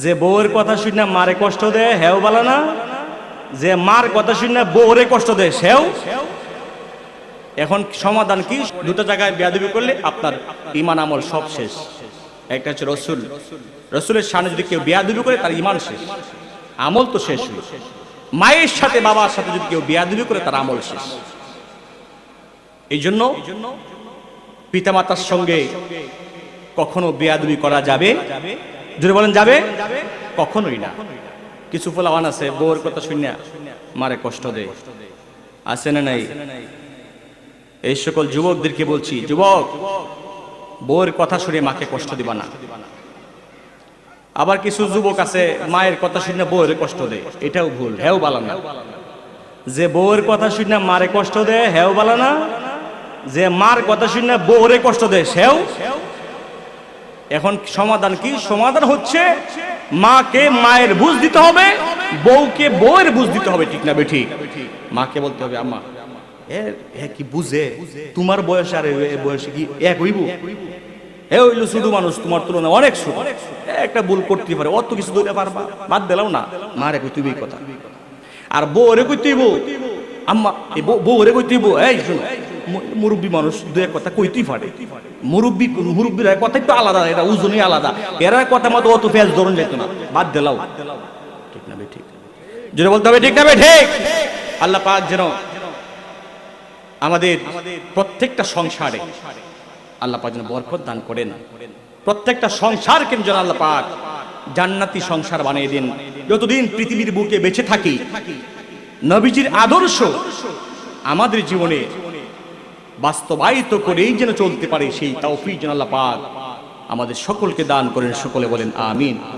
যে বউয়ের কথা শুনে মারে কষ্ট দেয় হেও বলা না, যে মার কথা শুনে বউরে কষ্ট দেয় সেও। এখন সমাধান কি? দুটো জায়গায় বেয়াদবি করলে আপনার ঈমান আমল সব শেষ। একটা হচ্ছে রসুল, রসুলের সামনে যদি কেউ বেয়াদবি করে তার ঈমান শেষ, আমল তো শেষ হলো। মায়ের সাথে বাবার সাথে যদি কেউ বেয়াদবি করে তার আমল শেষ। এই জন্য পিতামাতার সঙ্গে কখনো বেয়াদবি করা যাবে? জোরে বলেন যাবে? কখনোই না। কিছু পোলাওয়ান আছে বউর কথা শুনে মারে কষ্ট দেয়, আছে না নাই? এই সকল যুবকদেরকে বলছি, যুবক, বউর কথা শুনে মাকে কষ্ট দিবা না। আবার কিছু যুবক আছে মায়ের কথা শুনে বউর কষ্ট দেয়, এটাও ভুল, হেও বলা না। যে বউর কথা শুনে মারে কষ্ট দেয় হেও বলা না, যে মার কথা শুনে বউরে কষ্ট দেয় সেও। এখন সমাধান কি? সমাধান হচ্ছে মাকে মায়ের বুঝ দিতে হবে, বউকে বউয়ের বুঝ দিতে হবে। ঠিক না বেঠিক? মাকে বলতে হবে, আম্মা এ কি বুঝে, তোমার বয়স আর বয়সে কি এক হইব? এ হইল শুধু মানুষ, তোমার তুলনা অনেক ছোট, একটা ভুল করতে পারে, অত কিছু ধরে পারবা, বাদ দিলাম না। মারে কই তুই কথা, আর বউরে কই তুইব, আম্মা বউরে কই তুইব, এই শোনো মুরব্বী মানুষ দু এক কথা কইতেই পারে। মুরব্বীরা কথা একটু আলাদা, এটা ওজনই আলাদা, এরা কথা মতো অত পেঁয়াজ ধরন যেত না, বাদ দিলাও। ঠিক না বে ঠিক? যেটা বলতে হবে ঠিক না বে ঠিক? আল্লাহ পাক যেন আমাদের প্রত্যেকটা সংসারে আল্লাহ পাক যেন বরকত দান করেন, প্রত্যেকটা সংসারকে যেন আল্লাহ পাক জান্নাতি সংসার বানিয়ে দেন। যতদিন পৃথিবীর বুকে বেঁচে থাকি নবীজির আদর্শ আমাদের জীবনে বাস্তবায়িত করেই যেন চলতে পারে, সেই তৌফিক যেন আল্লাহ পাক আমাদের সকলকে দান করেন। সকলে বলেন আমিন।